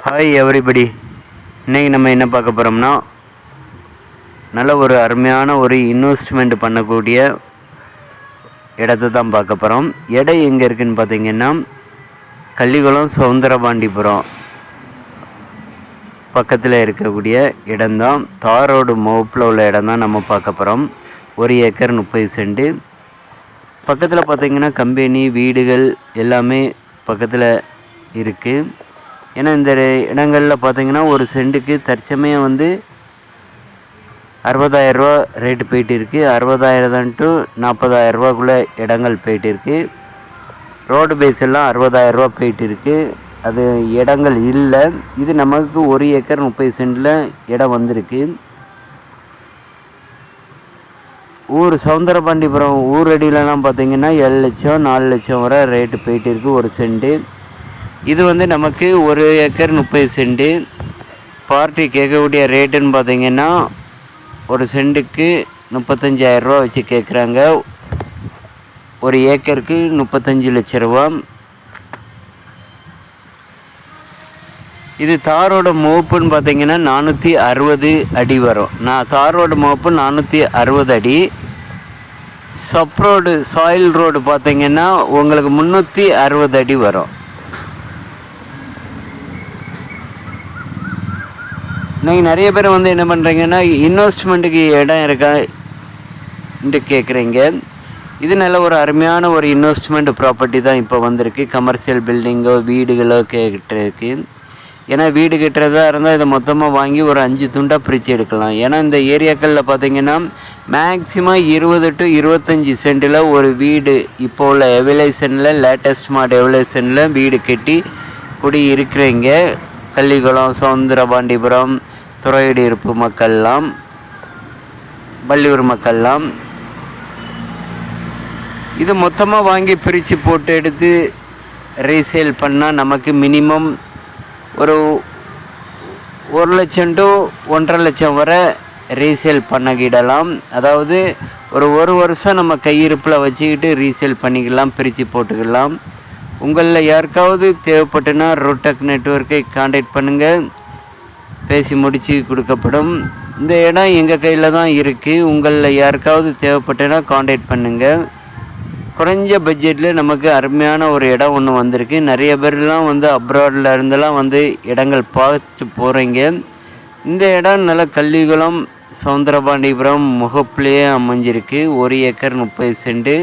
Hi everybody. இன்றைக்கி நம்ம என்ன பார்க்க போகிறோம்னா, நல்ல ஒரு அருமையான ஒரு இன்வெஸ்ட்மெண்ட் பண்ணக்கூடிய இடத்த தான் பார்க்க போகிறோம். இடம் எங்கே இருக்குதுன்னு பார்த்தீங்கன்னா, கள்ளிக்குளம் சவுந்தரபாண்டிபுரம் பக்கத்தில் இருக்கக்கூடிய இடம்தான். தார் ரோடு முகப்பில் உள்ள இடம் தான் நம்ம பார்க்க போகிறோம். 1 ஏக்கர் 30 சென்ட். பக்கத்தில் பார்த்திங்கன்னா கம்பெனி வீடுகள் எல்லாமே பக்கத்தில் இருக்குது. ஏன்னா இந்த இடங்களில் பார்த்திங்கன்னா ஒரு சென்ட்டுக்கு தற்சமயம் 60,000 ரேட்டு போயிட்டு இருக்குது. 60,000 டு 40,000 இடங்கள் போயிட்டு இருக்குது. ரோடு பேஸ் எல்லாம் 60,000 போயிட்டு இருக்குது. அது இடங்கள் இல்லை. இது நமக்கு 1 ஏக்கர் 30 சென்டில் இடம் வந்திருக்கு. ஊர் சவுந்தரபாண்டிபுரம் ஊரடியிலலாம் பார்த்திங்கன்னா 7 லட்சம் 4 லட்சம் வரை ரேட்டு போயிட்டு இருக்குது ஒரு சென்ட்டு. இது நமக்கு 1 ஏக்கர் 30 சென்ட். பார்ட்டி கேட்கக்கூடிய ரேட்டுன்னு பார்த்தீங்கன்னா ஒரு சென்ட்டுக்கு 35,000 வச்சு கேட்குறாங்க. 1 ஏக்கருக்கு 35 லட்ச ரூபா. இது தாரோட முகப்புன்னு பார்த்தீங்கன்னா 460 அடி வரும். தாரோட முகப்பு 460 அடி. சப்ரோடு சாயில் ரோடு பார்த்தீங்கன்னா உங்களுக்கு 360 அடி வரும். நீங்கள் நிறைய பேர் என்ன பண்ணுறீங்கன்னா, இன்வெஸ்ட்மெண்ட்டுக்கு இடம் இருக்கான்ட்டு கேட்குறீங்க. இது நல்ல ஒரு அருமையான ஒரு இன்வெஸ்ட்மெண்ட் ப்ராப்பர்ட்டி தான் இப்போ வந்திருக்கு. கமர்ஷியல் பில்டிங்கோ வீடுகளோ கேட்டுருக்கு. ஏன்னா வீடு கட்டுறதா இருந்தால் இதை மொத்தமாக வாங்கி ஒரு 5 துண்டாக பிரித்து எடுக்கலாம். ஏன்னா இந்த ஏரியாக்களில் பார்த்தீங்கன்னா மேக்ஸிமம் 20 டு 25 சென்ட்டில் ஒரு வீடு இப்போ உள்ள எவலேஷனில் லேட்டஸ்ட் மாடல் எவலேஷனில் வீடு கட்டி குடி இருக்கிறீங்க. கள்ளிக்குளம் சவுந்தரபாண்டிபுரம் துறையடியிருப்பு மக்கள்லாம் பள்ளியூர் மக்கள்லாம் இது மொத்தமாக வாங்கி பிரித்து போட்டு எடுத்து ரீசேல் பண்ணால் நமக்கு மினிமம் ஒரு 1 லட்சம் டு 1.5 லட்சம் வரை ரீசேல் பண்ணிக்கிடலாம். அதாவது ஒரு வருஷம் நம்ம கையிருப்பில் வச்சுக்கிட்டு ரீசேல் பண்ணிக்கலாம், பிரித்து போட்டுக்கலாம். உங்களில் யாருக்காவது தேவைப்பட்டுன்னா ரோட்டக் நெட்வொர்க்கை காண்டாக்ட் பண்ணுங்கள், பேசி முடித்து கொடுக்கப்படும். இந்த இடம் எங்கள் கையில் தான் இருக்குது. உங்களில் யாருக்காவது தேவைப்பட்டுன்னா காண்டாக்ட் பண்ணுங்கள். குறைஞ்ச பட்ஜெட்டில் நமக்கு அருமையான ஒரு இடம் ஒன்று வந்திருக்கு. நிறைய பேர்லாம் அப்ராடில் இருந்தெல்லாம் இடங்கள் பார்த்து போகிறீங்க. இந்த இடம் நல்ல கள்ளிக்குளம் சவுந்தரபாண்டிபுரம் முகப்பிலேயே அமைஞ்சிருக்கு. 1 ஏக்கர் 30 சென்ட்.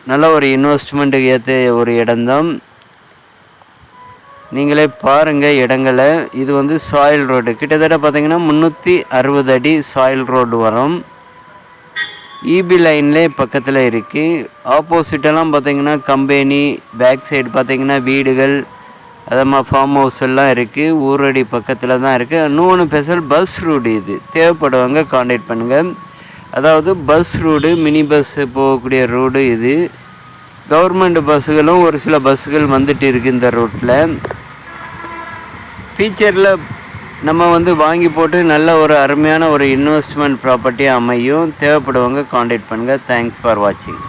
நல்ல ஒரு இன்வெஸ்ட்மெண்ட்டுக்கு ஏற்ற ஒரு இடம்தான். நீங்களே பாருங்கள் இடங்களை. இது சாயில் ரோடு கிட்டத்தட்ட பார்த்தீங்கன்னா 360 அடி சாயில் ரோடு வரும். இபி லைன்லேயே பக்கத்தில் இருக்குது. ஆப்போசிட்டெல்லாம் பார்த்தீங்கன்னா கம்பெனி, பேக் சைடு பார்த்தீங்கன்னா வீடுகள், அதமாக ஃபார்ம் ஹவுஸ் எல்லாம் இருக்குது. ஊரடி பக்கத்தில் தான் இருக்குது. இன்னொன்று ஸ்பெஷல் பஸ் ரூடு. இது தேவைப்படுவாங்க காண்டாக்ட் பண்ணுங்கள். அதாவது பஸ் ரூடு, மினி பஸ் போகக்கூடிய ரோடு இது. கவர்மெண்ட் பஸ்ஸுகளும் ஒரு சில பஸ்ஸுகள் வந்துட்டு இருக்குது இந்த ரூட்டில். ஃபியூச்சரில் நம்ம வாங்கி போட்டு நல்ல ஒரு அருமையான ஒரு இன்வெஸ்ட்மெண்ட் ப்ராப்பர்ட்டியாக அமையும். தேவைப்படுவாங்க காண்டாக்ட் பண்ணுங்கள். தேங்க்ஸ் ஃபார் வாட்சிங்.